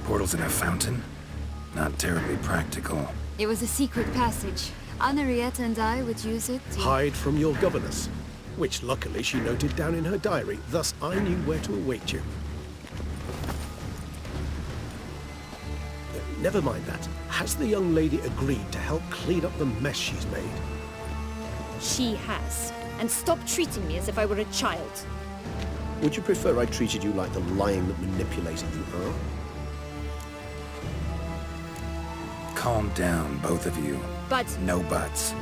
Portals in a fountain? Not terribly practical. It was a secret passage. Henrietta and I would use it to... Hide from your governess, which luckily she noted down in her diary, thus I knew where to await you. Never mind that. Has the young lady agreed to help clean up the mess she's made? She has. And stop treating me as if I were a child. Would you prefer I treated you like the lion that manipulated you, huh? Calm down, both of you. But... No buts.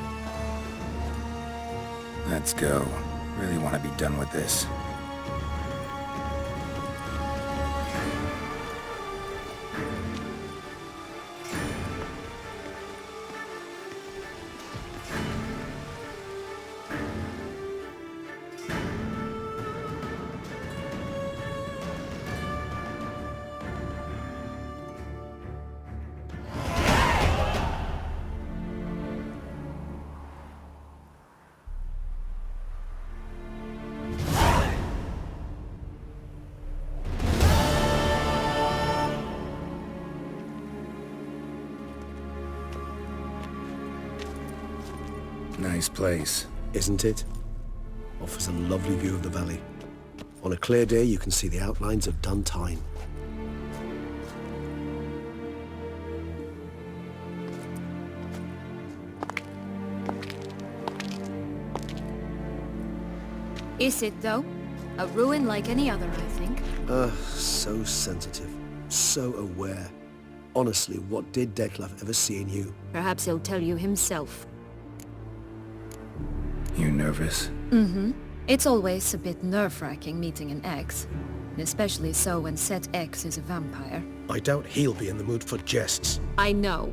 Let's go. Really want to be done with this. Nice place. Isn't it? Offers a lovely view of the valley. On a clear day, you can see the outlines of Duntine. Is it, though? A ruin like any other, I think. So sensitive. So aware. Honestly, what did Detlef ever see in you? Perhaps he'll tell you himself. You nervous? Mm-hmm. It's always a bit nerve-wracking meeting an ex. And especially so when said ex is a vampire. I doubt he'll be in the mood for jests. I know.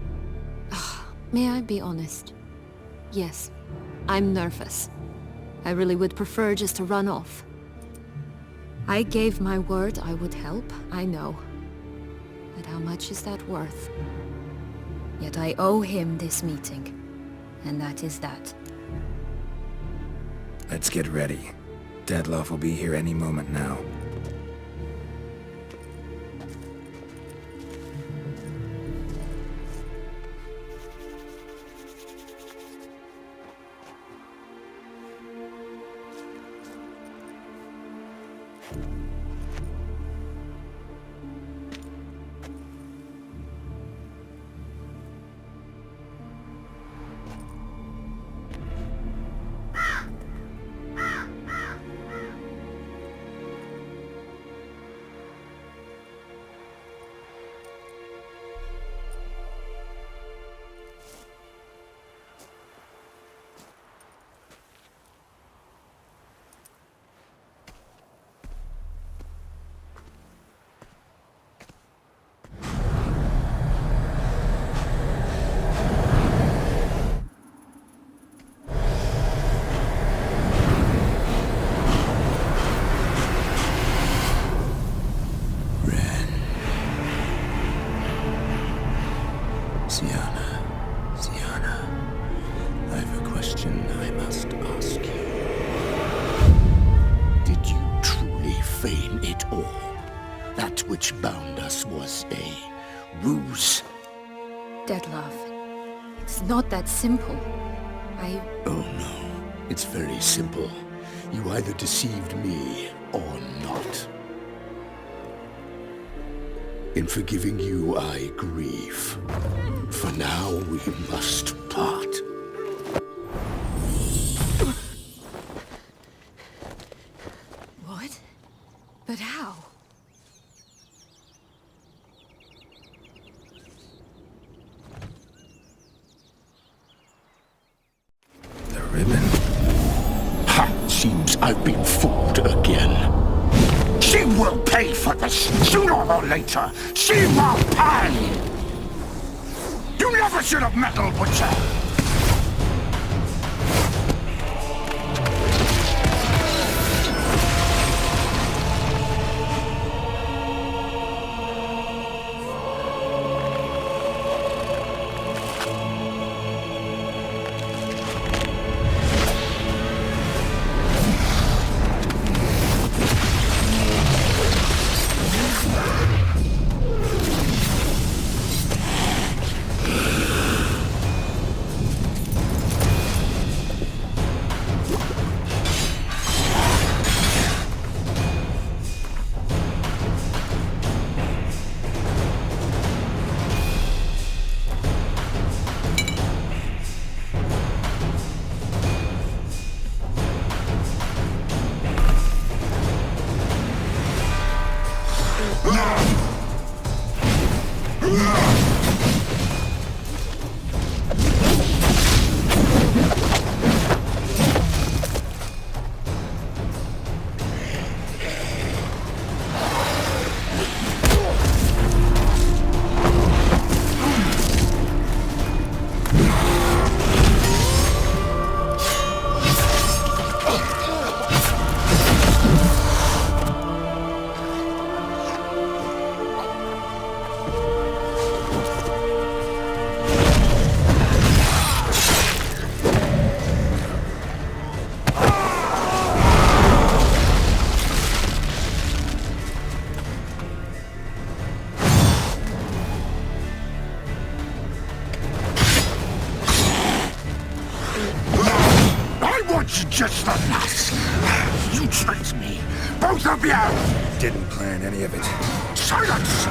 May I be honest? Yes, I'm nervous. I really would prefer just to run off. I gave my word I would help, I know. But how much is that worth? Yet I owe him this meeting. And that is that. Let's get ready. Detlef will be here any moment now. Sienna, I've a question I must ask you. Did you truly feign it all? That which bound us was a ruse? Detlef, it's not that simple. Oh no, it's very simple. You either deceived me or not. In forgiving you, I grieve. For now, we must part. What? But how? The ribbon? Ha! Seems I've been fooled again. She will pay for this, sooner or later. She will pay! You never should have meddled, Butcher! Just the nuts! You tricked me! Both of you! Didn't plan any of it. Silence!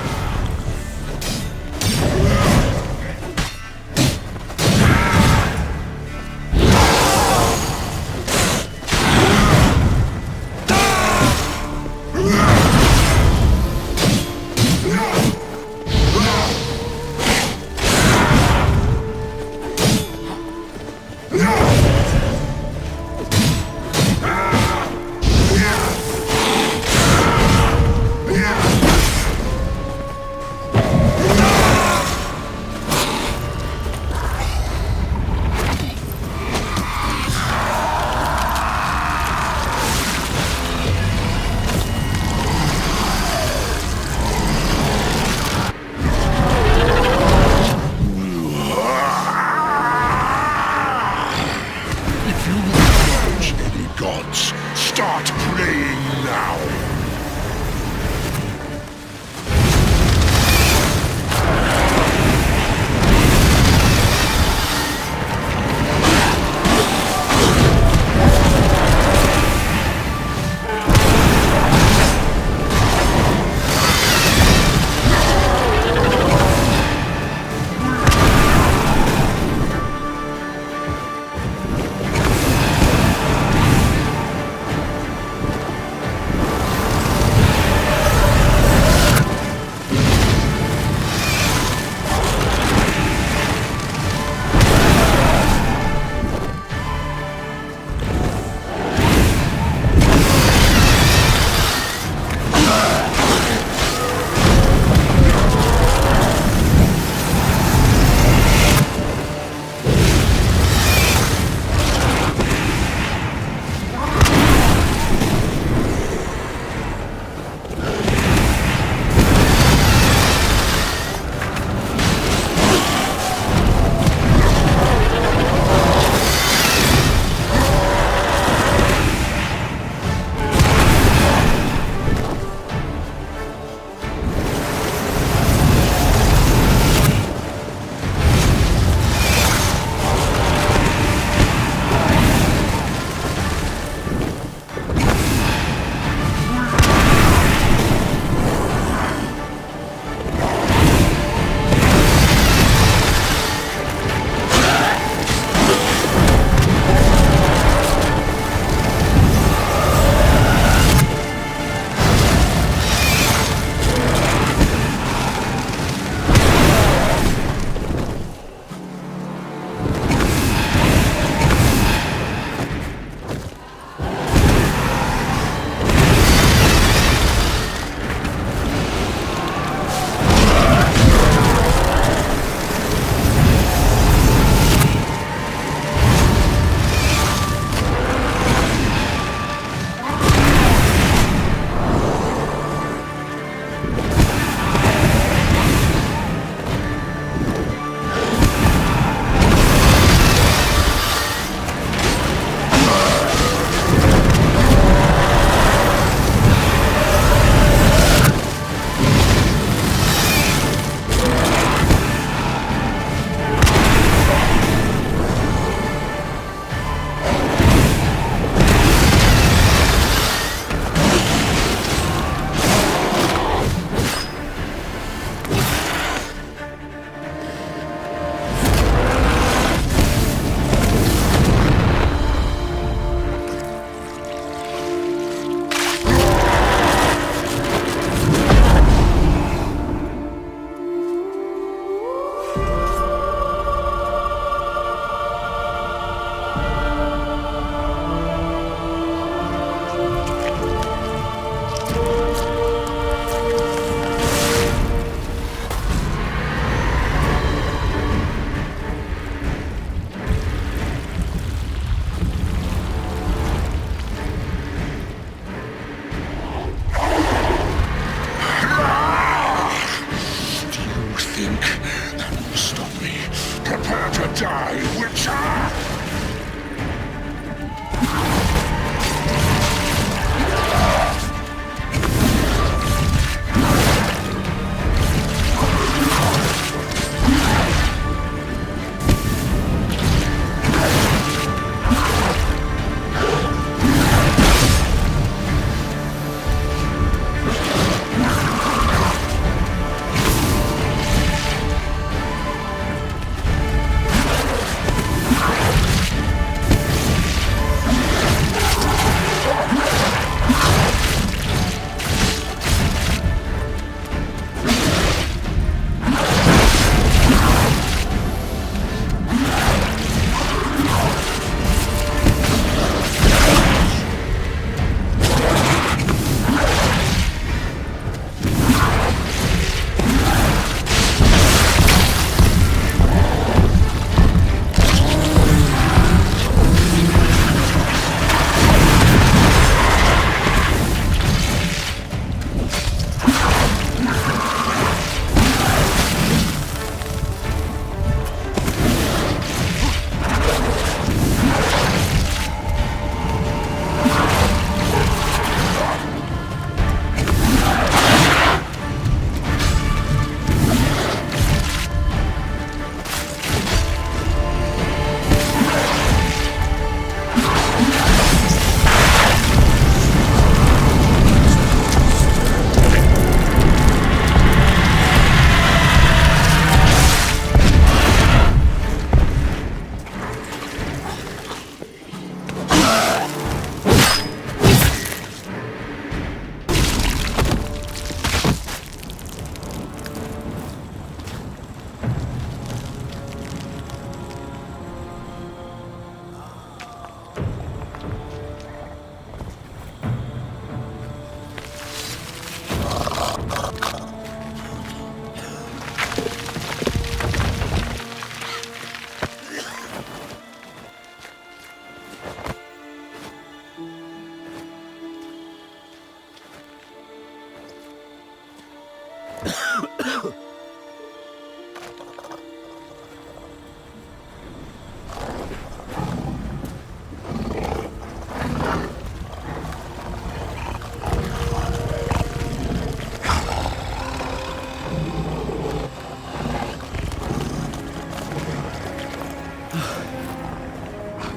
die, Witcher!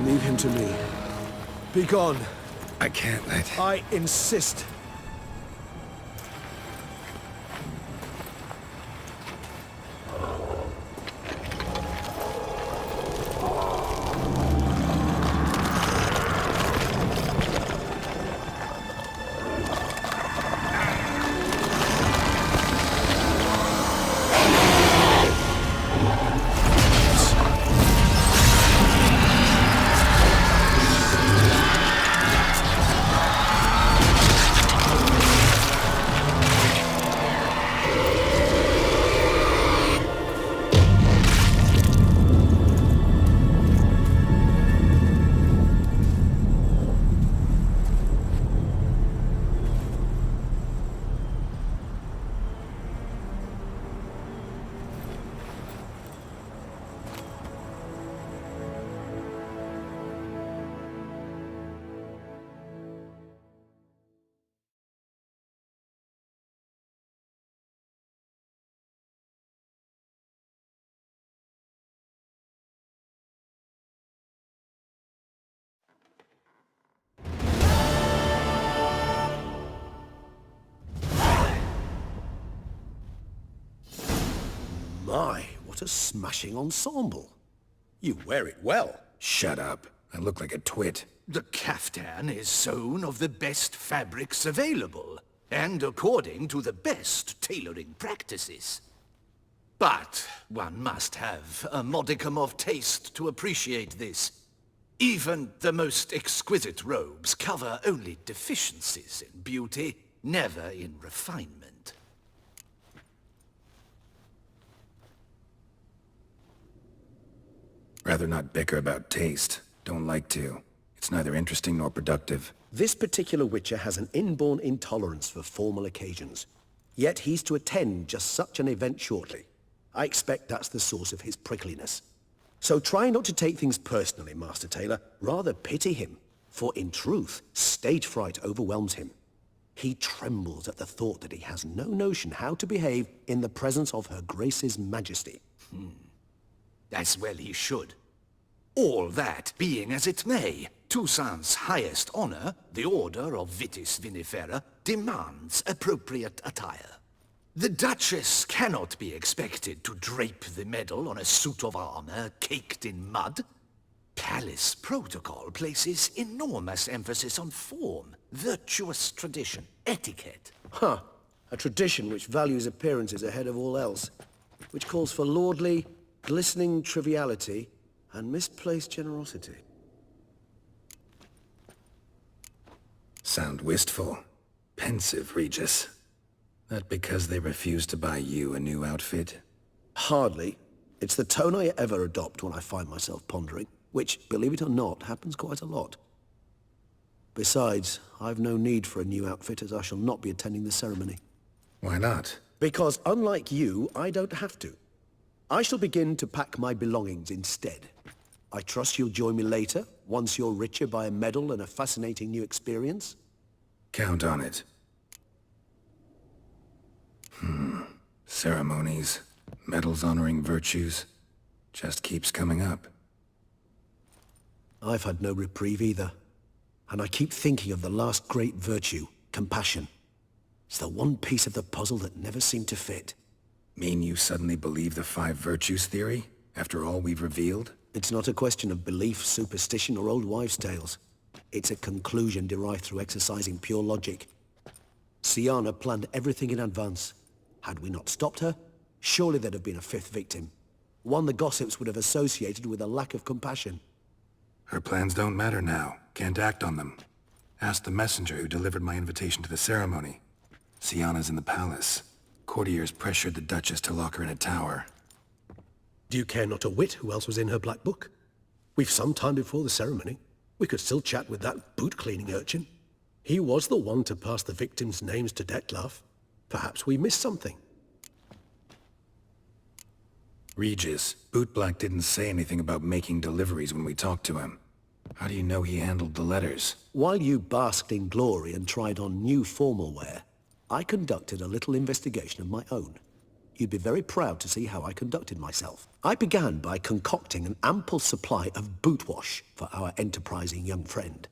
Leave him to me. Be gone. I can't let... I insist. My, what a smashing ensemble. You wear it well. Shut up. I look like a twit. The caftan is sewn of the best fabrics available, and according to the best tailoring practices. But one must have a modicum of taste to appreciate this. Even the most exquisite robes cover only deficiencies in beauty, never in refinement. Rather not bicker about taste. Don't like to. It's neither interesting nor productive. This particular Witcher has an inborn intolerance for formal occasions. Yet he's to attend just such an event shortly. I expect that's the source of his prickliness. So try not to take things personally, Master Tailor. Rather pity him. For in truth, stage fright overwhelms him. He trembles at the thought that he has no notion how to behave in the presence of Her Grace's Majesty. As well he should. All that being as it may, Toussaint's highest honor, the Order of Vitis Vinifera, demands appropriate attire. The Duchess cannot be expected to drape the medal on a suit of armor caked in mud. Palace protocol places enormous emphasis on form, virtuous tradition, etiquette. Huh. A tradition which values appearances ahead of all else. Which calls for lordly, glistening triviality and misplaced generosity. Sound wistful. Pensive, Regis. That because they refuse to buy you a new outfit? Hardly. It's the tone I ever adopt when I find myself pondering, which, believe it or not, happens quite a lot. Besides, I've no need for a new outfit as I shall not be attending the ceremony. Why not? Because unlike you, I don't have to. I shall begin to pack my belongings instead. I trust you'll join me later, once you're richer by a medal and a fascinating new experience? Count on it. Ceremonies, medals honoring virtues, just keeps coming up. I've had no reprieve either. And I keep thinking of the last great virtue, compassion. It's the one piece of the puzzle that never seemed to fit. Mean you suddenly believe the 5 virtues theory, after all we've revealed? It's not a question of belief, superstition, or old wives' tales. It's a conclusion derived through exercising pure logic. Siana planned everything in advance. Had we not stopped her, surely there'd have been a 5th victim. One the gossips would have associated with a lack of compassion. Her plans don't matter now. Can't act on them. Ask the messenger who delivered my invitation to the ceremony. Siana's in the palace. Courtiers pressured the Duchess to lock her in a tower. Do you care not a whit who else was in her black book? We've some time before the ceremony. We could still chat with that boot-cleaning urchin. He was the one to pass the victims' names to Detlef. Perhaps we missed something. Regis, Bootblack didn't say anything about making deliveries when we talked to him. How do you know he handled the letters? While you basked in glory and tried on new formal wear, I conducted a little investigation of my own. You'd be very proud to see how I conducted myself. I began by concocting an ample supply of boot wash for our enterprising young friend.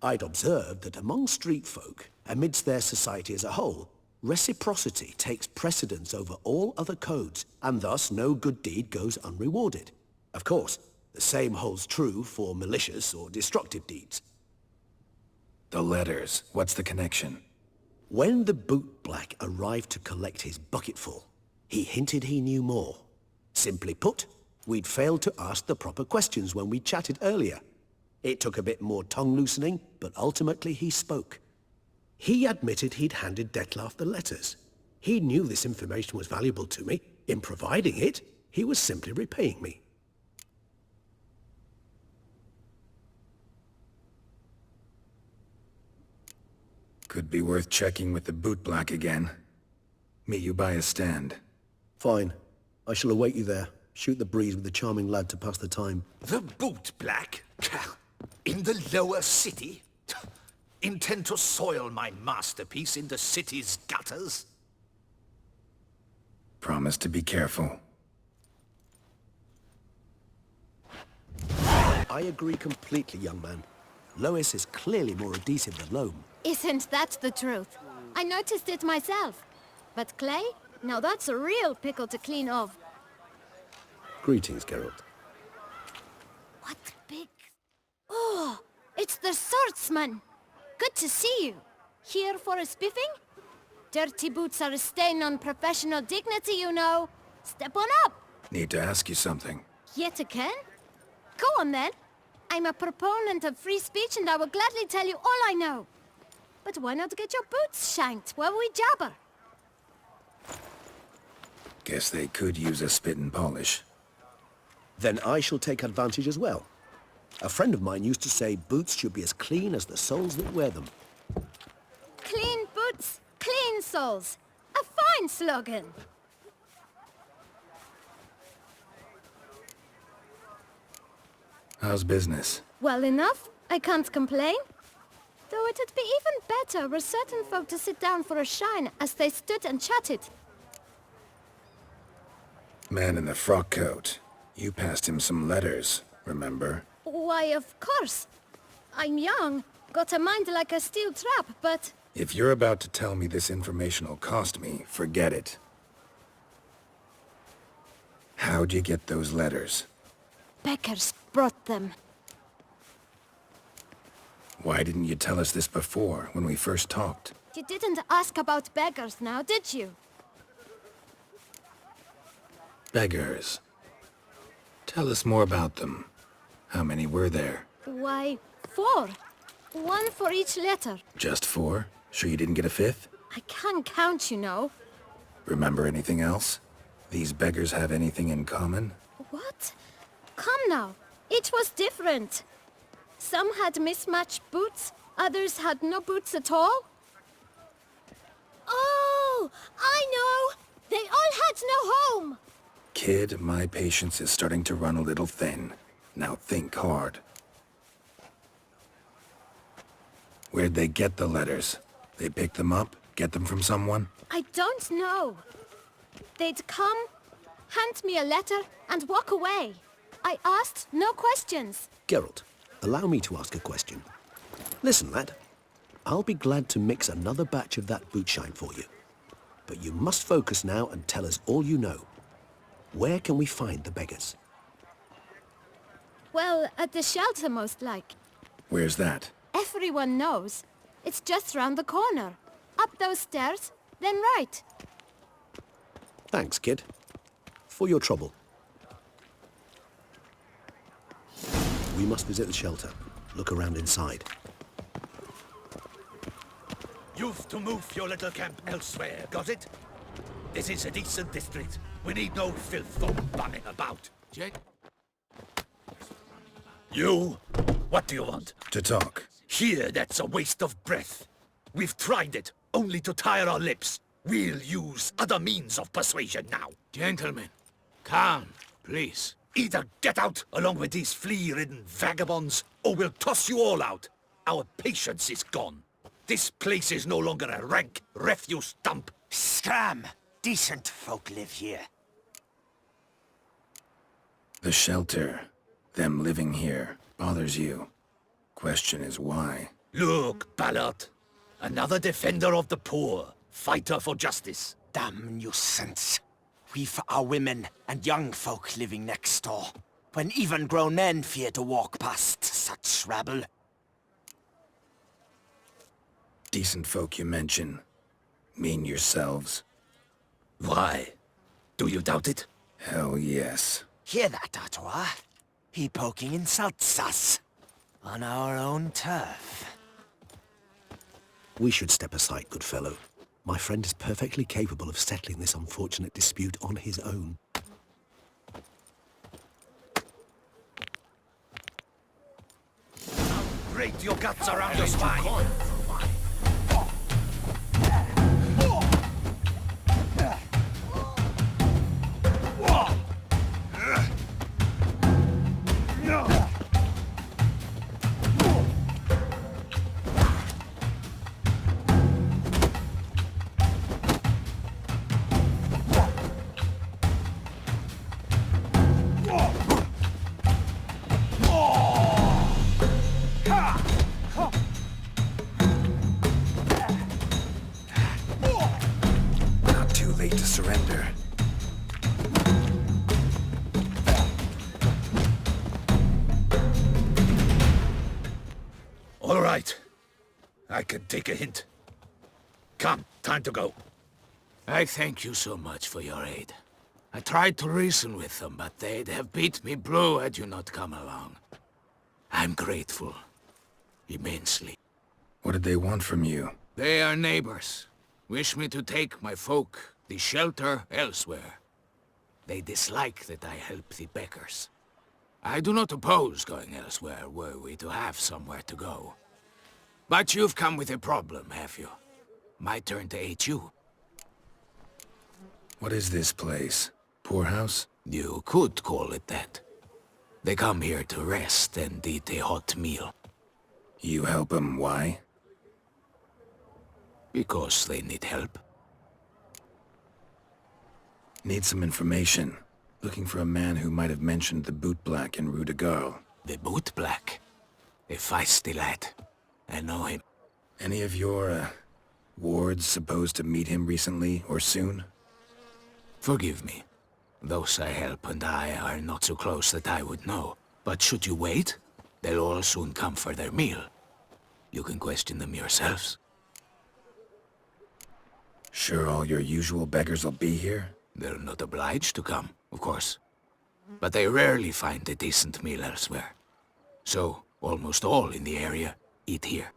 I'd observed that among street folk, amidst their society as a whole, reciprocity takes precedence over all other codes, and thus no good deed goes unrewarded. Of course, the same holds true for malicious or destructive deeds. The letters. What's the connection? When the bootblack arrived to collect his bucketful, he hinted he knew more. Simply put, we'd failed to ask the proper questions when we chatted earlier. It took a bit more tongue-loosening, but ultimately he spoke. He admitted he'd handed Detlef the letters. He knew this information was valuable to me. In providing it, he was simply repaying me. Could be worth checking with the bootblack again. Meet you by a stand. Fine. I shall await you there. Shoot the breeze with the charming lad to pass the time. The bootblack? In the lower city? Intent to soil my masterpiece in the city's gutters? Promise to be careful. I agree completely, young man. Lois is clearly more adhesive than loam. Isn't that the truth? I noticed it myself. But clay? Now that's a real pickle to clean off. Greetings, Geralt. What big... Oh, it's the swordsman. Good to see you. Here for a spiffing? Dirty boots are a stain on professional dignity, you know. Step on up. Need to ask you something. Yet again? Go on then. I'm a proponent of free speech and I will gladly tell you all I know. But why not get your boots shanked while we jabber? Guess they could use a spit and polish. Then I shall take advantage as well. A friend of mine used to say boots should be as clean as the soles that wear them. Clean boots, clean soles. A fine slogan. How's business? Well enough. I can't complain. Though it'd be even better were certain folk to sit down for a shine as they stood and chatted. Man in the frock coat. You passed him some letters, remember? Why, of course. I'm young, got a mind like a steel trap, but... If you're about to tell me this information will cost me, forget it. How'd you get those letters? Beggars brought them. Why didn't you tell us this before, when we first talked? You didn't ask about beggars now, did you? Beggars. Tell us more about them. How many were there? Why, 4. 1 for each letter. Just 4? Sure you didn't get a 5th? I can't count, you know. Remember anything else? These beggars have anything in common? What? Come now. Each was different. Some had mismatched boots, others had no boots at all. Oh, I know! They all had no home! Kid, my patience is starting to run a little thin. Now think hard. Where'd they get the letters? They pick them up? Get them from someone? I don't know. They'd come, hand me a letter, and walk away. I asked no questions. Geralt, allow me to ask a question. Listen, lad. I'll be glad to mix another batch of that bootshine for you. But you must focus now and tell us all you know. Where can we find the beggars? Well, at the shelter most like. Where's that? Everyone knows. It's just round the corner. Up those stairs, then right. Thanks, kid. For your trouble. We must visit the shelter. Look around inside. You've to move your little camp elsewhere, got it? This is a decent district. We need no filth or bumming about. You? What do you want? To talk. Here, that's a waste of breath. We've tried it, only to tire our lips. We'll use other means of persuasion now. Gentlemen, calm, please. Either get out along with these flea-ridden vagabonds, or we'll toss you all out. Our patience is gone. This place is no longer a rank refuse dump. Scram! Decent folk live here. The shelter, them living here, bothers you. Question is why? Look, Ballard. Another defender of the poor. Fighter for justice. Damn nuisance. We've our women and young folk living next door, when even grown men fear to walk past such rabble. Decent folk you mention. Mean yourselves? Why? Do you doubt it? Hell yes. Hear that, Artois? He poking insults us. On our own turf. We should step aside, good fellow. My friend is perfectly capable of settling this unfortunate dispute on his own. Grate your guts around your spine. Not too late to surrender. All right. I can take a hint. Come, time to go. I thank you so much for your aid. I tried to reason with them, but they'd have beat me blue had you not come along. I'm grateful. Immensely. What did they want from you? They are neighbors. Wish me to take my folk, the shelter, elsewhere. They dislike that I help the beggars. I do not oppose going elsewhere, were we to have somewhere to go. But you've come with a problem, have you? My turn to aid you. What is this place? Poorhouse? You could call it that. They come here to rest and eat a hot meal. You help them, why? Because they need help. Need some information. Looking for a man who might have mentioned the bootblack in Rue de Garl. The bootblack? A feisty lad. I know him. Any of your, wards supposed to meet him recently or soon? Forgive me. Those I help and I are not so close that I would know. But should you wait, they'll all soon come for their meal. You can question them yourselves. Sure all your usual beggars will be here? They're not obliged to come, of course. But they rarely find a decent meal elsewhere. So, almost all in the area eat here.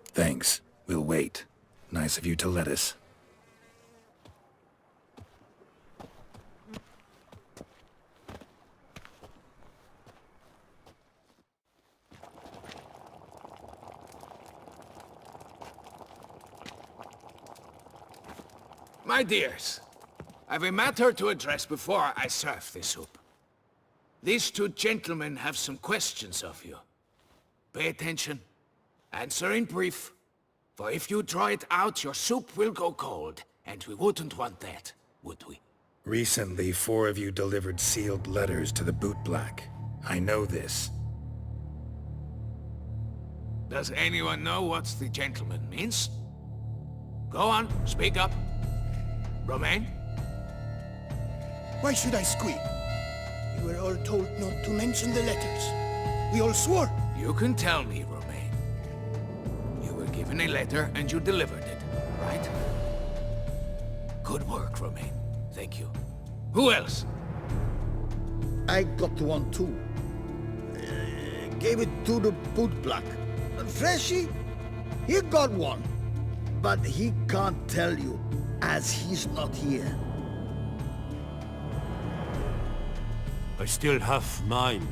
Thanks. We'll wait. Nice of you to let us. My dears, I've a matter to address before I serve the soup. These two gentlemen have some questions of you. Pay attention. Answer in brief. For if you draw it out, your soup will go cold, and we wouldn't want that, would we? Recently, 4 of you delivered sealed letters to the bootblack. I know this. Does anyone know what the gentleman means? Go on, speak up. Romain? Why should I squeal? We were all told not to mention the letters. We all swore. You can tell me, Romain. You were given a letter and you delivered it, right? Good work, Romain. Thank you. Who else? I got one too. Gave it to the bootblack. Freshy, he got one. But he can't tell you, as he's not here. I still have mine.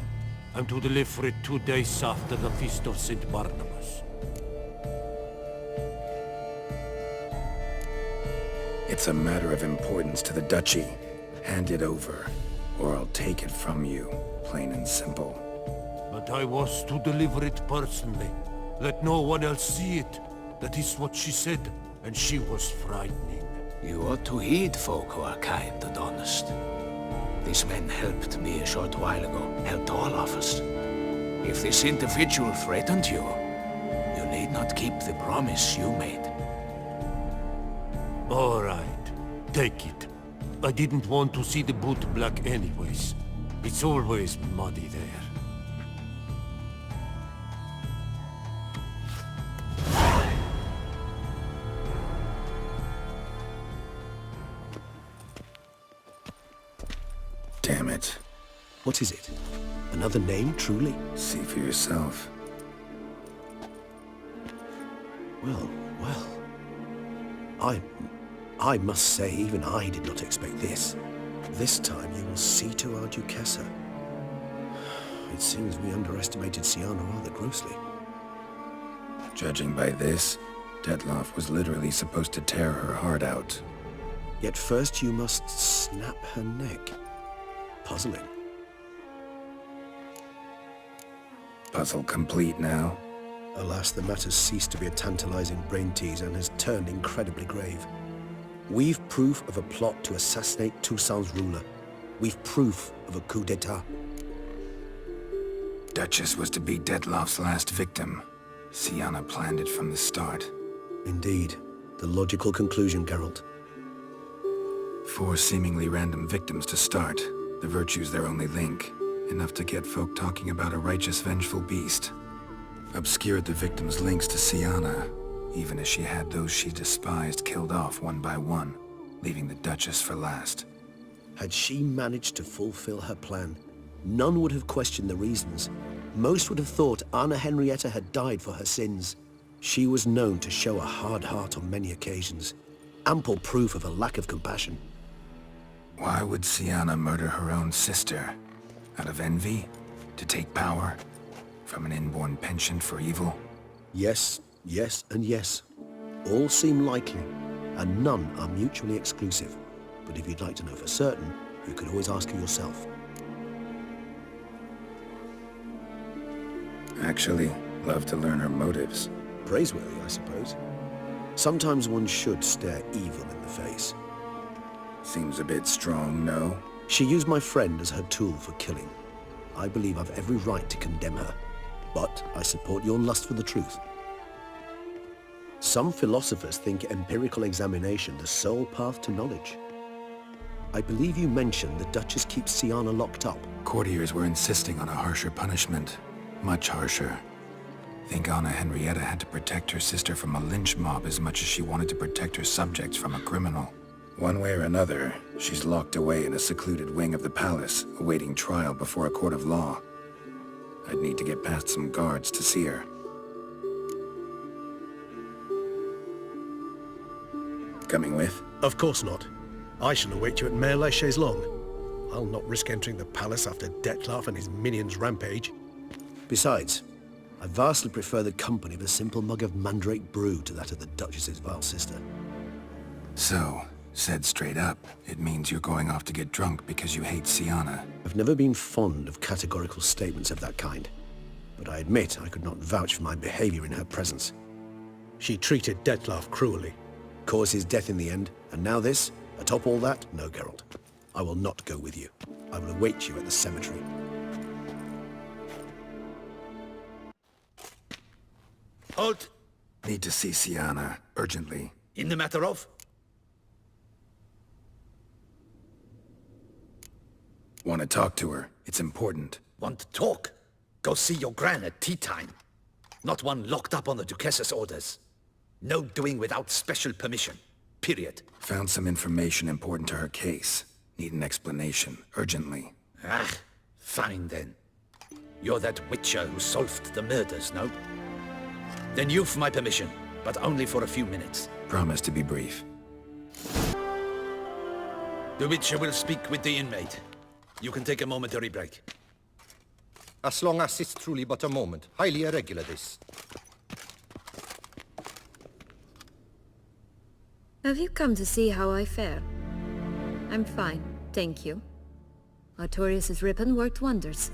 I'm to deliver it 2 days after the Feast of St. Barnabas. It's a matter of importance to the Duchy. Hand it over, or I'll take it from you, plain and simple. But I was to deliver it personally. Let no one else see it. That is what she said, and she was frightening. You ought to heed folk who are kind and honest. These men helped me a short while ago, helped all of us. If this individual threatened you, you need not keep the promise you made. All right, take it. I didn't want to see the bootblack anyways. It's always muddy there. Damn it. What is it? Another name, truly? See for yourself. Well. I must say, even I did not expect this. This time you will see to our Duchessa. It seems we underestimated Sienna rather grossly. Judging by this, Detloff was literally supposed to tear her heart out. Yet first you must snap her neck. Puzzling. Puzzle complete now. Alas, the matter's ceased to be a tantalizing brain tease and has turned incredibly grave. We've proof of a plot to assassinate Toussaint's ruler. We've proof of a coup d'etat. Duchess was to be Detloff's last victim. Sienna planned it from the start. Indeed. The logical conclusion, Geralt. 4 seemingly random victims to start. The virtue's their only link. Enough to get folk talking about a righteous, vengeful beast. Obscured the victims' links to Sienna, even as she had those she despised killed off one by one, leaving the Duchess for last. Had she managed to fulfill her plan, none would have questioned the reasons. Most would have thought Anna Henrietta had died for her sins. She was known to show a hard heart on many occasions. Ample proof of a lack of compassion. Why would Sienna murder her own sister? Out of envy? To take power? From an inborn penchant for evil? Yes, and yes. All seem likely, and none are mutually exclusive. But if you'd like to know for certain, you could always ask her yourself. Actually, love to learn her motives. Praiseworthy, I suppose. Sometimes one should stare evil in the face. Seems a bit strong, no? She used my friend as her tool for killing. I believe I've every right to condemn her, but I support your lust for the truth. Some philosophers think empirical examination the sole path to knowledge. I believe you mentioned the Duchess keeps Siana locked up. Courtiers were insisting on a harsher punishment. Much harsher. Think Anna Henrietta had to protect her sister from a lynch mob as much as she wanted to protect her subjects from a criminal. One way or another, she's locked away in a secluded wing of the palace, awaiting trial before a court of law. I'd need to get past some guards to see her. Coming with? Of course not. I shall await you at Mare la Chaise-Longue. I'll not risk entering the palace after Dettlaff and his minions rampage. Besides, I vastly prefer the company of a simple mug of mandrake brew to that of the Duchess's vile sister. So, said straight up, it means you're going off to get drunk because you hate Siana. I've never been fond of categorical statements of that kind, but I admit I could not vouch for my behavior in her presence. She treated Dettlaff cruelly, caused his death in the end, and now this? Atop all that? No, Geralt. I will not go with you. I will await you at the cemetery. Halt! Need to see Siana, urgently. In the matter of? Want to talk to her. It's important. Want to talk? Go see your gran at tea time. Not one locked up on the Duchess's orders. No doing without special permission. Period. Found some information important to her case. Need an explanation, urgently. Ah, fine then. You're that witcher who solved the murders, no? Then you've my permission, but only for a few minutes. Promise to be brief. The witcher will speak with the inmate. You can take a momentary break. As long as it's truly but a moment. Highly irregular, this. Have you come to see how I fare? I'm fine, thank you. Artorius' ribbon worked wonders.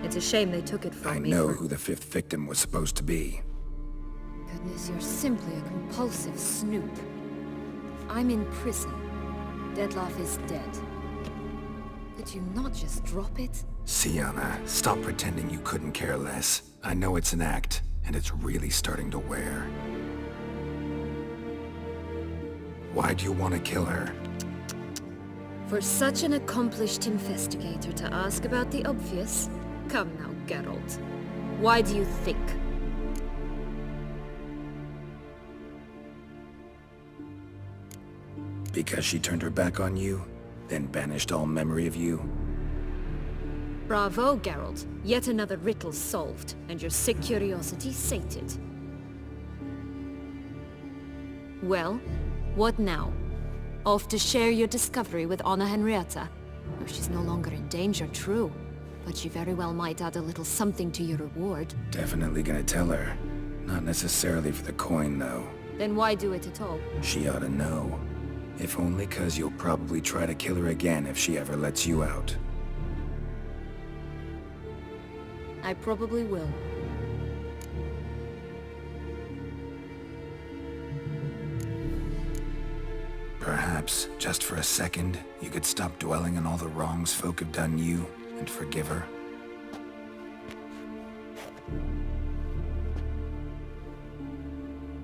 It's a shame they took it from me. I know who the fifth victim was supposed to be. Goodness, you're simply a compulsive snoop. I'm in prison. Dettlaff is dead. Could you not just drop it? Siana, stop pretending you couldn't care less. I know it's an act, and it's really starting to wear. Why do you want to kill her? For such an accomplished investigator to ask about the obvious? Come now, Geralt. Why do you think? Because she turned her back on you, then banished all memory of you? Bravo, Geralt. Yet another riddle solved, and your sick curiosity sated. Well, what now? Off to share your discovery with Anna Henrietta? Oh, she's no longer in danger, true. But she very well might add a little something to your reward. Definitely gonna tell her. Not necessarily for the coin, though. Then why do it at all? She ought to know. If only 'cause you'll probably try to kill her again if she ever lets you out. I probably will. Perhaps, just for a second, you could stop dwelling on all the wrongs folk have done you, and forgive her.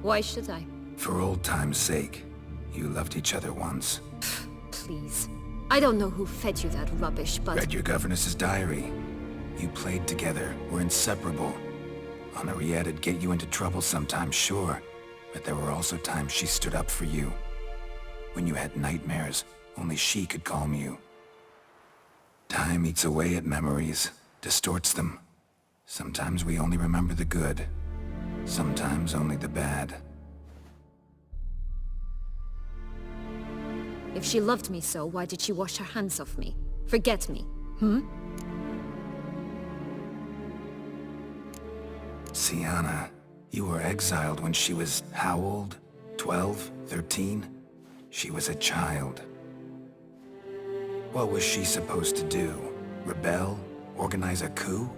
Why should I? For old time's sake. You loved each other once. Please. I don't know who fed you that rubbish, but... Read your governess's diary. You played together, were inseparable. Henriette'd get you into trouble sometimes, sure. But there were also times she stood up for you. When you had nightmares, only she could calm you. Time eats away at memories, distorts them. Sometimes we only remember the good. Sometimes only the bad. If she loved me so, why did she wash her hands off me? Forget me, hmm? Siana, you were exiled when she was how old? 12? 13? She was a child. What was she supposed to do? Rebel? Organize a coup?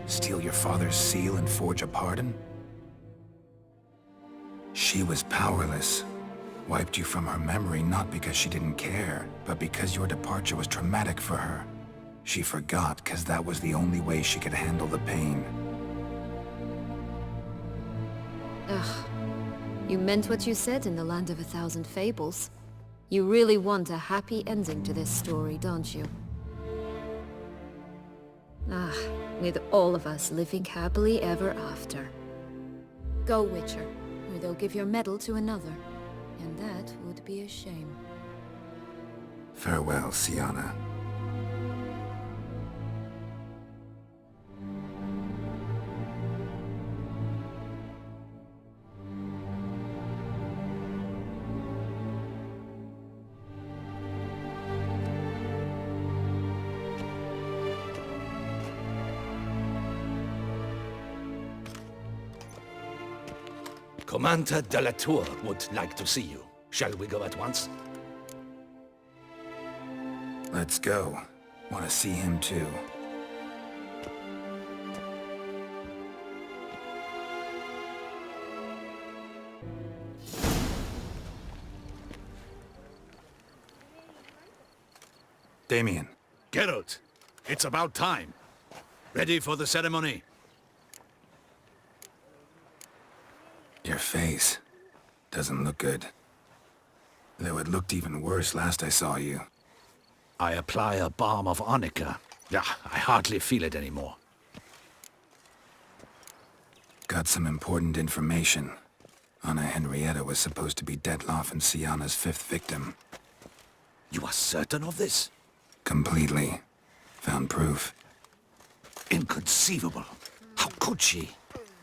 Steal your father's seal and forge a pardon? She was powerless. Wiped you from her memory not because she didn't care, but because your departure was traumatic for her. She forgot because that was the only way she could handle the pain. Ugh. You meant what you said in the Land of a Thousand Fables. You really want a happy ending to this story, don't you? Ah, with all of us living happily ever after. Go, Witcher, or they'll give your medal to another. And that would be a shame. Farewell, Siana. Commander de la Tour would like to see you. Shall we go at once? Let's go. Want to see him too. Damien. Geralt, it's about time. Ready for the ceremony? Your face doesn't look good. Though it looked even worse last I saw you. I apply a balm of arnica. Yeah, I hardly feel it anymore. Got some important information. Anna Henrietta was supposed to be Detloff and Siana's 5th victim. You are certain of this? Completely. Found proof. Inconceivable. How could she?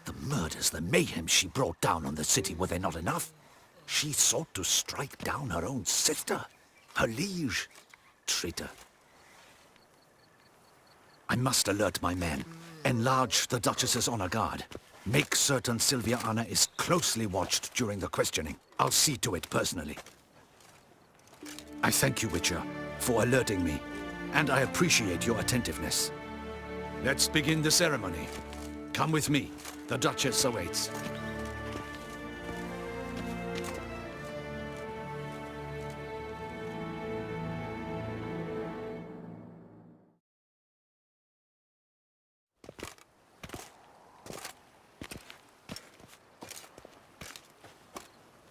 The murders, the mayhem she brought down on the city, were they not enough? She sought to strike down her own sister, her liege. Traitor. I must alert my men. Enlarge the Duchess's honor guard. Make certain Sylvia Anna is closely watched during the questioning. I'll see to it personally. I thank you, Witcher, for alerting me, and I appreciate your attentiveness. Let's begin the ceremony. Come with me. The Duchess awaits.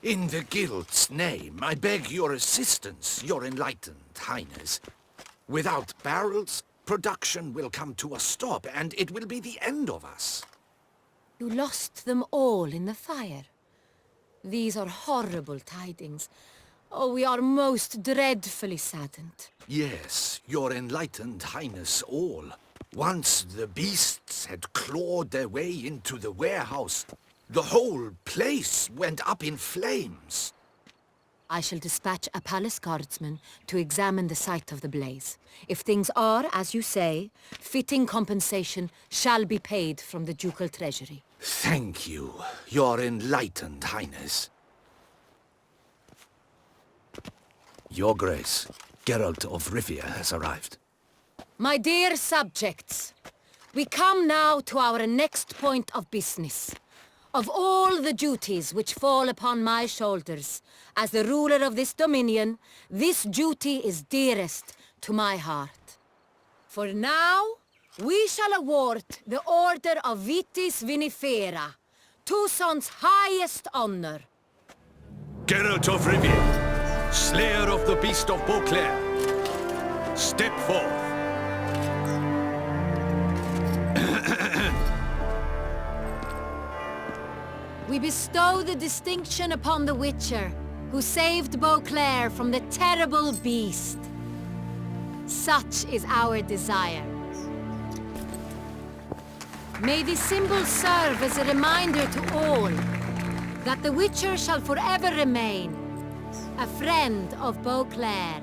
In the Guild's name, I beg your assistance, your enlightened highness. Without barrels, production will come to a stop, and it will be the end of us. You lost them all in the fire. These are horrible tidings. Oh, we are most dreadfully saddened. Yes, your enlightened highness all. Once the beasts had clawed their way into the warehouse, the whole place went up in flames. I shall dispatch a palace guardsman to examine the site of the blaze. If things are, as you say, fitting compensation shall be paid from the ducal treasury. Thank you, your enlightened highness. Your Grace, Geralt of Rivia has arrived. My dear subjects, we come now to our next point of business. Of all the duties which fall upon my shoulders, as the ruler of this dominion, this duty is dearest to my heart. For now, we shall award the Order of Vitis Vinifera, Toussaint's highest honor. Geralt of Rivia, slayer of the beast of Beauclair, step forth. We bestow the distinction upon the Witcher, who saved Beauclair from the terrible beast. Such is our desire. May this symbol serve as a reminder to all that the Witcher shall forever remain a friend of Beauclair.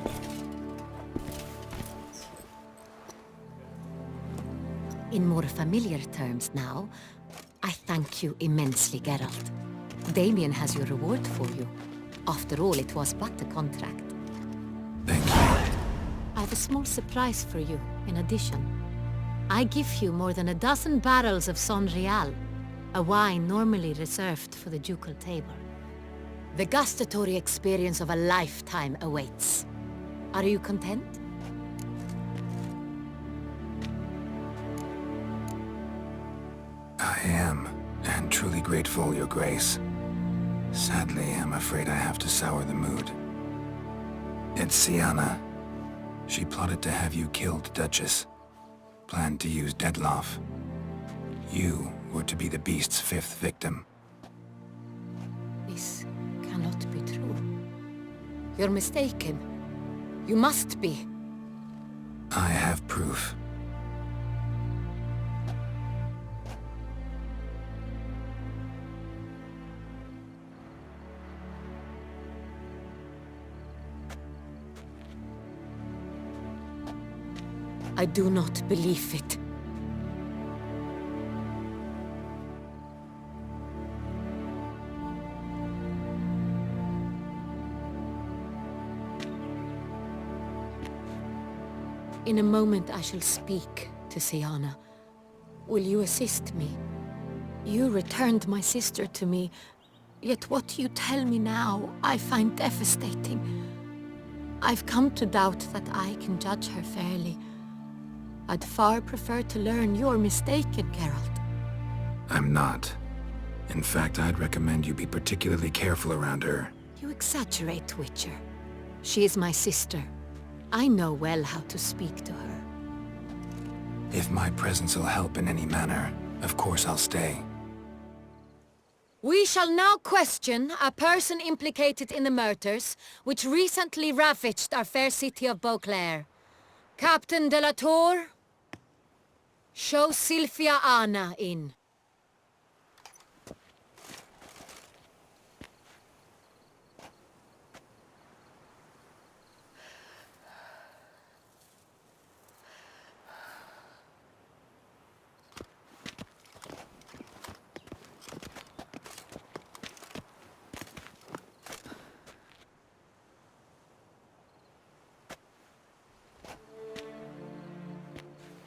In more familiar terms now, I thank you immensely, Geralt. Damien has your reward for you. After all, it was but a contract. Thank you. I have a small surprise for you, in addition. I give you more than a dozen barrels of Sonreal, a wine normally reserved for the ducal table. The gustatory experience of a lifetime awaits. Are you content? I am, and truly grateful, Your Grace. Sadly, I'm afraid I have to sour the mood. It's Siana. She plotted to have you killed, Duchess. Planned to use Dettlaff. You were to be the beast's 5th victim. This cannot be true. You're mistaken. You must be. I have proof. I do not believe it. In a moment I shall speak to Siana. Will you assist me? You returned my sister to me, yet what you tell me now I find devastating. I've come to doubt that I can judge her fairly. I'd far prefer to learn you're mistaken, Geralt. I'm not. In fact, I'd recommend you be particularly careful around her. You exaggerate, Witcher. She is my sister. I know well how to speak to her. If my presence will help in any manner, of course I'll stay. We shall now question a person implicated in the murders which recently ravaged our fair city of Beauclair. Captain de la Tour, show Sylvia Anna in.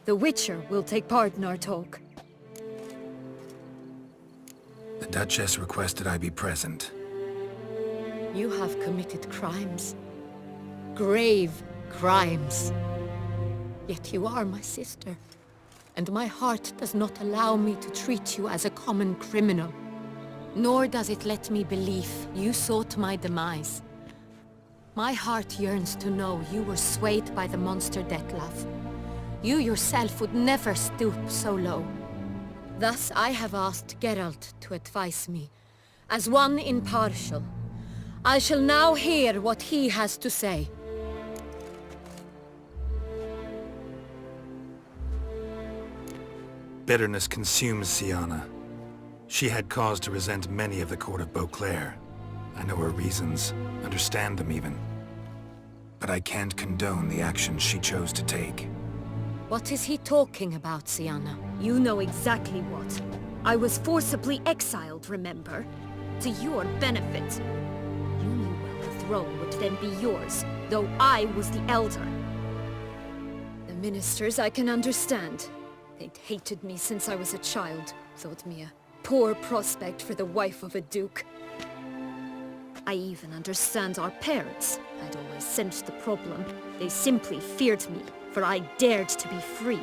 The Witcher will take part in our talk. The Duchess requested I be present. You have committed crimes. Grave crimes. Yet you are my sister. And my heart does not allow me to treat you as a common criminal. Nor does it let me believe you sought my demise. My heart yearns to know you were swayed by the monster Dettlaff. You yourself would never stoop so low. Thus I have asked Geralt to advise me, as one impartial. I shall now hear what he has to say. Bitterness consumes Siana. She had cause to resent many of the court of Beauclair. I know her reasons, understand them even. But I can't condone the actions she chose to take. What is he talking about, Siana? You know exactly what. I was forcibly exiled, remember? To your benefit. You knew well the throne would then be yours, though I was the elder. The ministers I can understand. They'd hated me since I was a child, thought me a poor prospect for the wife of a duke. I even understand our parents. I'd always sensed the problem. They simply feared me, for I dared to be free.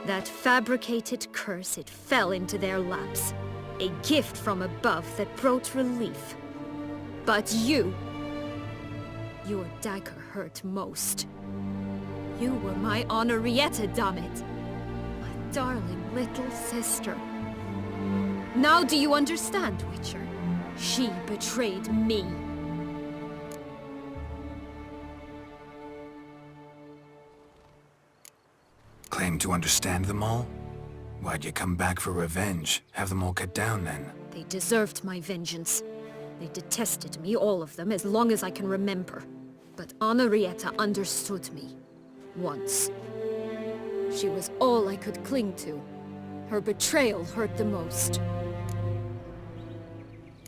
That fabricated curse, it fell into their laps. A gift from above that brought relief. But you... your dagger hurt most. You were my Honorrietta, dammit. My darling little sister. Now do you understand, Witcher? She betrayed me. Claim to understand them all? Why'd you come back for revenge? Have them all cut down then? They deserved my vengeance. They detested me, all of them, as long as I can remember. But Honorrietta understood me. Once. She was all I could cling to. Her betrayal hurt the most.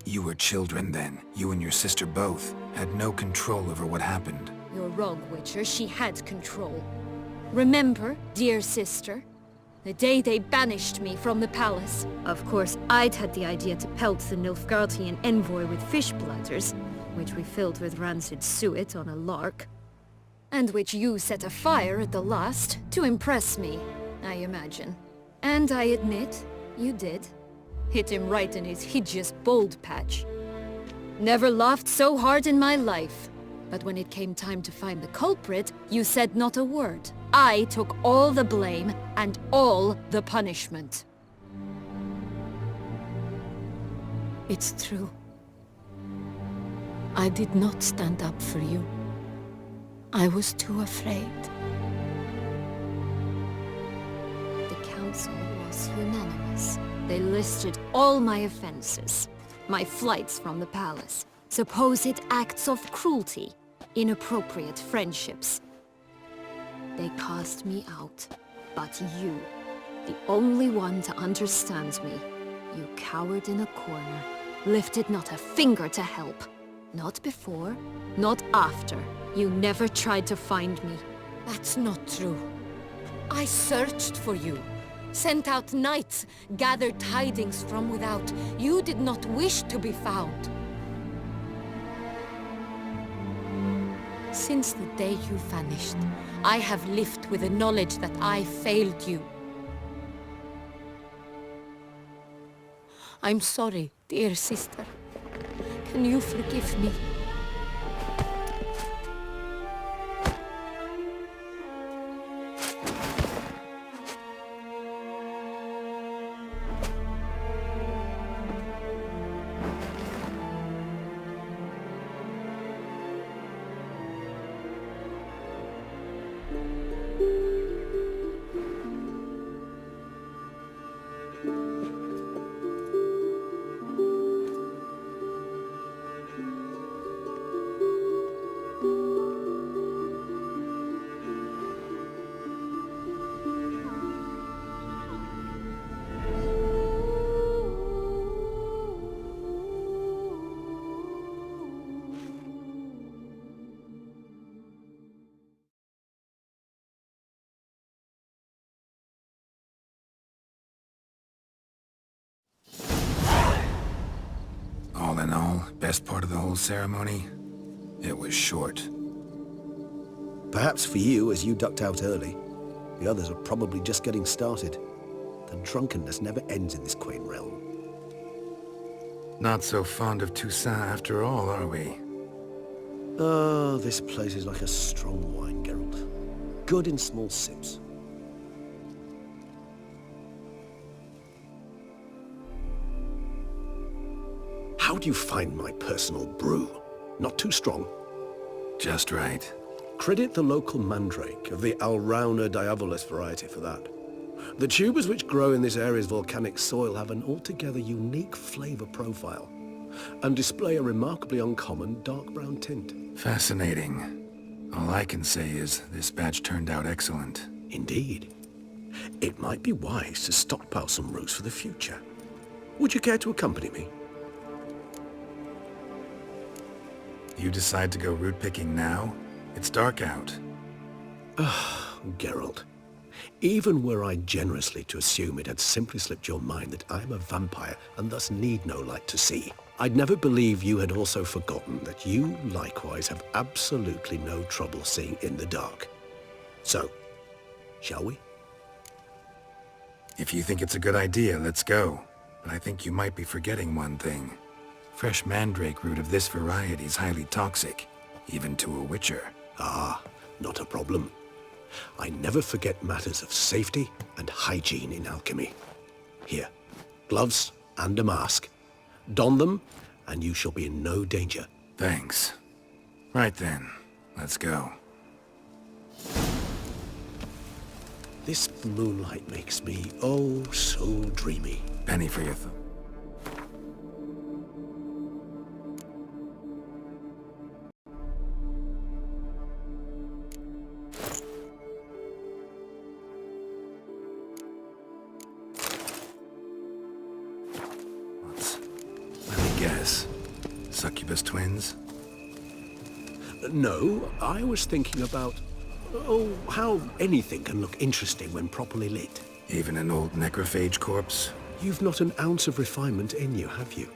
You were children then. You and your sister both had no control over what happened. You're wrong, Witcher. She had control. Remember, dear sister? The day they banished me from the palace. Of course, I'd had the idea to pelt the Nilfgaardian envoy with fish bladders, which we filled with rancid suet on a lark. And which you set afire at the last, to impress me, I imagine. And I admit, you did. Hit him right in his hideous bald patch. Never laughed so hard in my life. But when it came time to find the culprit, you said not a word. I took all the blame and all the punishment. It's true. I did not stand up for you. I was too afraid. The council was unanimous. They listed all my offenses. My flights from the palace, supposed acts of cruelty, inappropriate friendships. They cast me out. But you, the only one to understand me, you cowered in a corner, lifted not a finger to help. Not before, not after. You never tried to find me. That's not true. I searched for you. Sent out knights, gathered tidings from without. You did not wish to be found. Since the day you vanished, I have lived with the knowledge that I failed you. I'm sorry, dear sister. Can you forgive me? All in all, best part of the whole ceremony? It was short. Perhaps for you, as you ducked out early. The others are probably just getting started. The drunkenness never ends in this quaint realm. Not so fond of Toussaint after all, are we? Oh, this place is like a strong wine, Geralt. Good in small sips. How do you find my personal brew? Not too strong? Just right. Credit the local mandrake of the Alrauna diavolis variety for that. The tubers which grow in this area's volcanic soil have an altogether unique flavor profile and display a remarkably uncommon dark brown tint. Fascinating. All I can say is this batch turned out excellent. Indeed. It might be wise to stockpile some roots for the future. Would you care to accompany me? You decide to go root picking now? It's dark out. Geralt. Even were I generously to assume it had simply slipped your mind that I am a vampire and thus need no light to see, I'd never believe you had also forgotten that you likewise have absolutely no trouble seeing in the dark. So, shall we? If you think it's a good idea, let's go. But I think you might be forgetting one thing. Fresh mandrake root of this variety is highly toxic, even to a witcher. Ah, not a problem. I never forget matters of safety and hygiene in alchemy. Here, gloves and a mask. Don them, and you shall be in no danger. Thanks. Right then, let's go. This moonlight makes me, oh, so dreamy. Penny for your Succubus twins? No, I was thinking about, how anything can look interesting when properly lit. Even an old necrophage corpse? You've not an ounce of refinement in you, have you?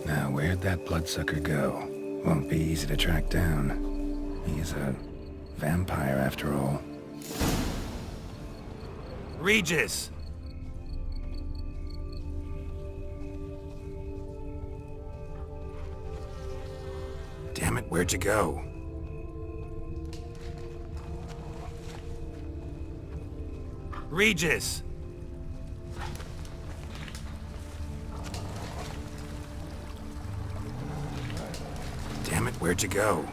Now, where'd that bloodsucker go? Won't be easy to track down. He's a vampire, after all. Regis! Damn it, where'd you go? Regis! Damn it, where'd you go?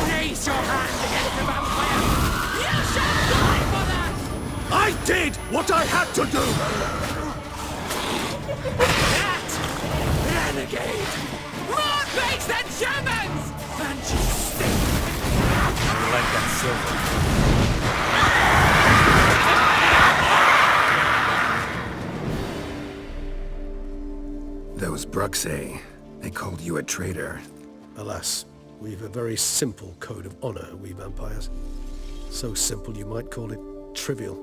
Raise your hand against the vampire! You shall die for that! I did what I had to do! That renegade! More fakes than shamans! And you stink! You like that silver? Those Bruxay, they called you a traitor. Alas, we've a very simple code of honor, we vampires. So simple you might call it trivial.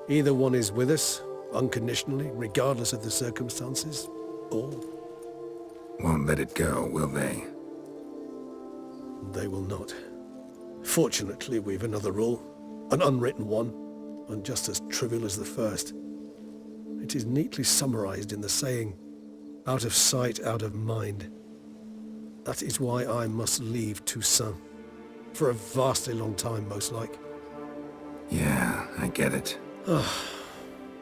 Either one is with us, unconditionally, regardless of the circumstances, or... Won't let it go, will they? They will not. Fortunately, we've another rule, an unwritten one, and just as trivial as the first. It is neatly summarized in the saying, out of sight, out of mind. That is why I must leave Toussaint. For a vastly long time, most like. Yeah, I get it.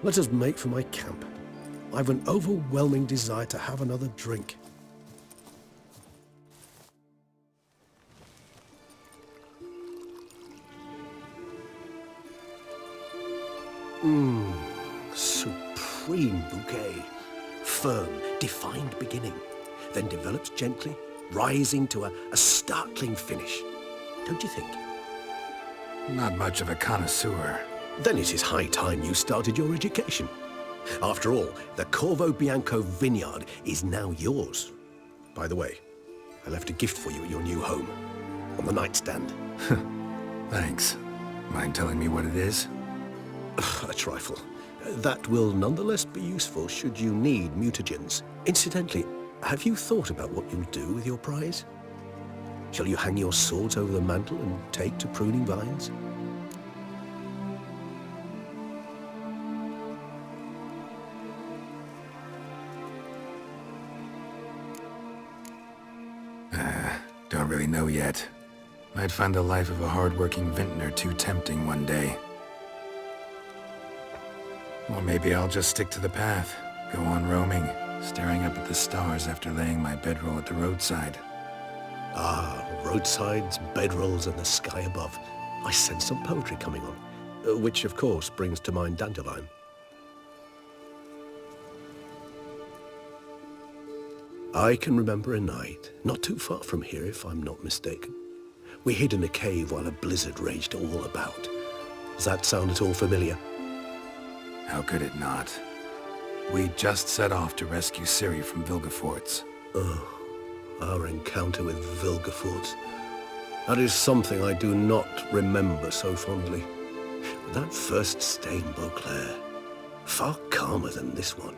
Let us make for my camp. I've an overwhelming desire to have another drink. Supreme bouquet. Firm, defined beginning, then develops gently, rising to a startling finish. Don't you think? Not much of a connoisseur. Then it is high time you started your education. After all, the Corvo Bianco vineyard is now yours. By the way, I left a gift for you at your new home, on the nightstand. Thanks. Mind telling me what it is? A trifle. That will nonetheless be useful should you need mutagens. Incidentally, have you thought about what you'll do with your prize? Shall you hang your swords over the mantle and take to pruning vines? Don't really know yet. Might find the life of a hard-working vintner too tempting one day. Or maybe I'll just stick to the path, go on roaming, staring up at the stars after laying my bedroll at the roadside. Ah, roadsides, bedrolls, and the sky above. I sense some poetry coming on, which of course brings to mind Dandelion. I can remember a night, not too far from here if I'm not mistaken. We hid in a cave while a blizzard raged all about. Does that sound at all familiar? How could it not? We just set off to rescue Ciri from Vilgefortz. Oh, our encounter with Vilgefortz. That is something I do not remember so fondly. But that first stay in Beauclair, far calmer than this one.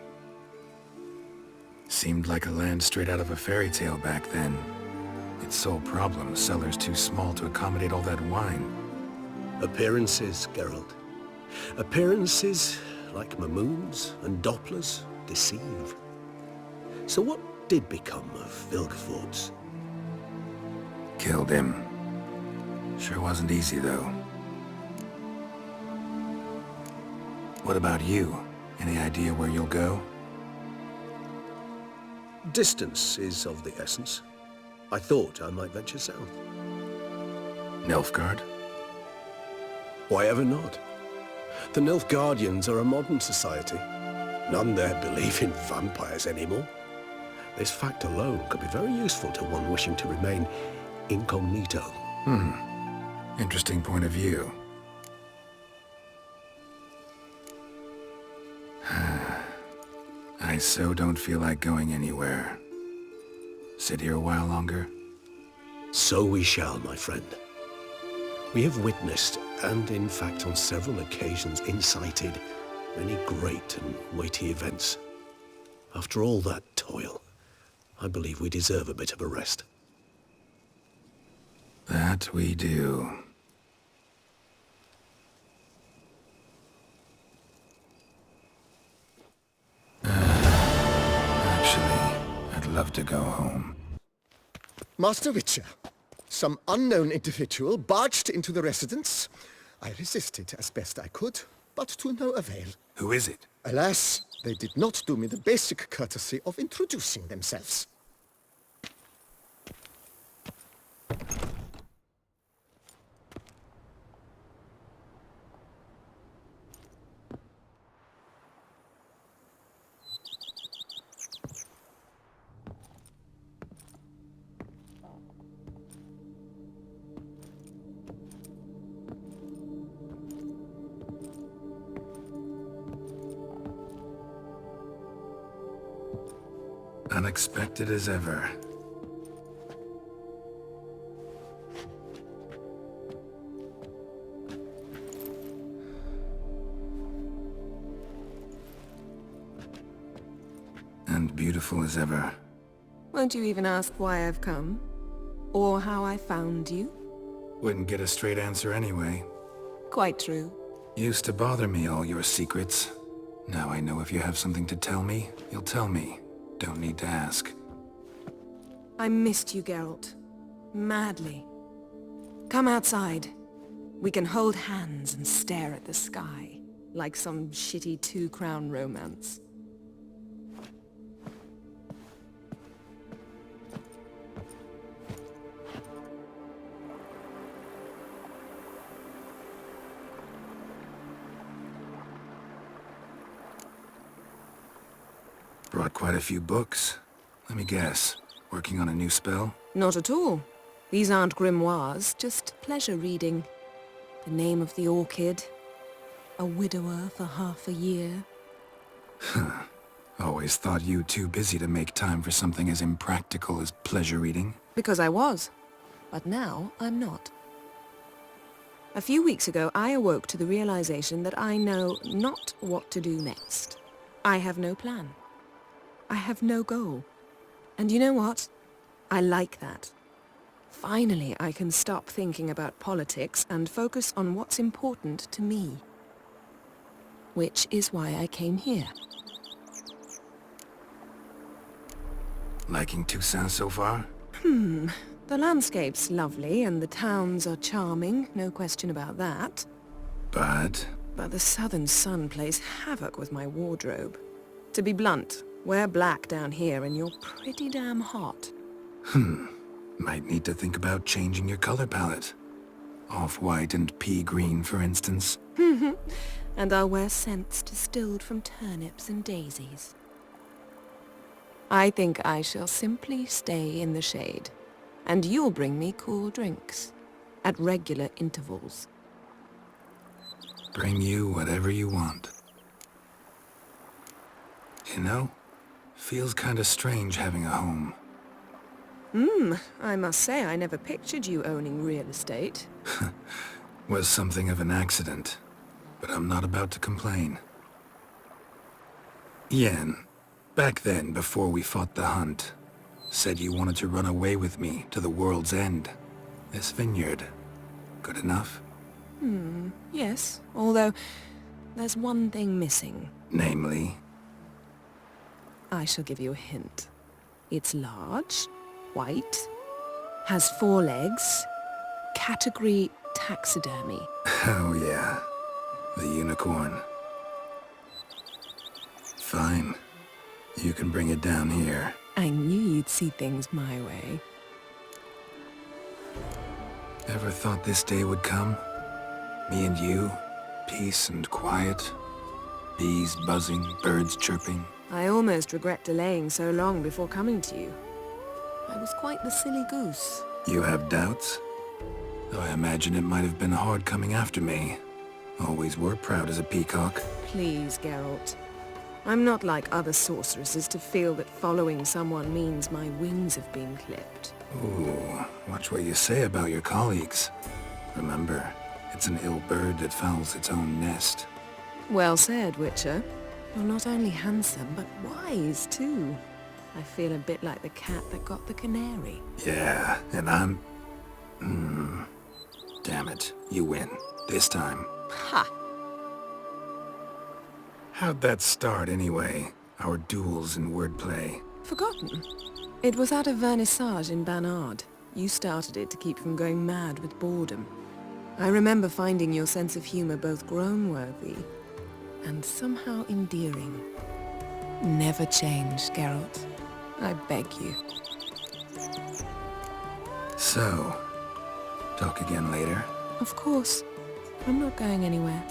Seemed like a land straight out of a fairy tale back then. Its sole problem, cellars too small to accommodate all that wine. Appearances, Geralt. Appearances, like mamoons and dopplers, deceive. So what did become of Vilgefortz? Killed him. Sure wasn't easy, though. What about you? Any idea where you'll go? Distance is of the essence. I thought I might venture south. Nilfgaard? Why ever not? The Nilfgaardians are a modern society. None there believe in vampires anymore. This fact alone could be very useful to one wishing to remain incognito. Interesting point of view. I so don't feel like going anywhere. Sit here a while longer? So we shall, my friend. We have witnessed, and in fact on several occasions incited, many great and weighty events. After all that toil, I believe we deserve a bit of a rest. That we do. Actually, I'd love to go home. Master Witcher, some unknown individual barged into the residence. I resisted as best I could, but to no avail. Who is it? Alas, they did not do me the basic courtesy of introducing themselves. Unexpected as ever. And beautiful as ever. Won't you even ask why I've come? Or how I found you? Wouldn't get a straight answer anyway. Quite true. Used to bother me, all your secrets. Now I know if you have something to tell me, you'll tell me. Don't need to ask. I missed you, Geralt. Madly. Come outside. We can hold hands and stare at the sky, like some shitty two-crown romance. Brought quite a few books. Let me guess. Working on a new spell? Not at all. These aren't grimoires, just pleasure reading. The Name of the Orchid. A widower for half a year. Always thought you too busy to make time for something as impractical as pleasure reading. Because I was. But now I'm not. A few weeks ago, I awoke to the realization that I know not what to do next. I have no plan. I have no goal. And you know what? I like that. Finally, I can stop thinking about politics and focus on what's important to me. Which is why I came here. Liking Toussaint so far? The landscape's lovely and the towns are charming, no question about that. But the southern sun plays havoc with my wardrobe. To be blunt, wear black down here and you're pretty damn hot. Might need to think about changing your color palette. Off-white and pea green, for instance. And I'll wear scents distilled from turnips and daisies. I think I shall simply stay in the shade. And you'll bring me cool drinks. At regular intervals. Bring you whatever you want. You know, feels kinda strange having a home. I must say I never pictured you owning real estate. Was something of an accident, but I'm not about to complain. Yen, back then before we fought the hunt, said you wanted to run away with me to the world's end. This vineyard, good enough? Yes, although there's one thing missing. Namely? I shall give you a hint. It's large, white, has 4 legs, category taxidermy. Oh yeah, the unicorn. Fine. You can bring it down here. I knew you'd see things my way. Ever thought this day would come? Me and you, peace and quiet, bees buzzing, birds chirping. I almost regret delaying so long before coming to you. I was quite the silly goose. You have doubts? Though I imagine it might have been hard coming after me. Always were proud as a peacock. Please, Geralt. I'm not like other sorceresses to feel that following someone means my wings have been clipped. Ooh, watch what you say about your colleagues. Remember, it's an ill bird that fouls its own nest. Well said, Witcher. You're not only handsome, but wise, too. I feel a bit like the cat that got the canary. Yeah, and I'm... Damn it, you win. This time. Ha! How'd that start, anyway? Our duels and wordplay. Forgotten. It was at a vernissage in Banard. You started it to keep from going mad with boredom. I remember finding your sense of humor both groan-worthy and somehow endearing. Never change, Geralt. I beg you. So, talk again later? Of course. I'm not going anywhere.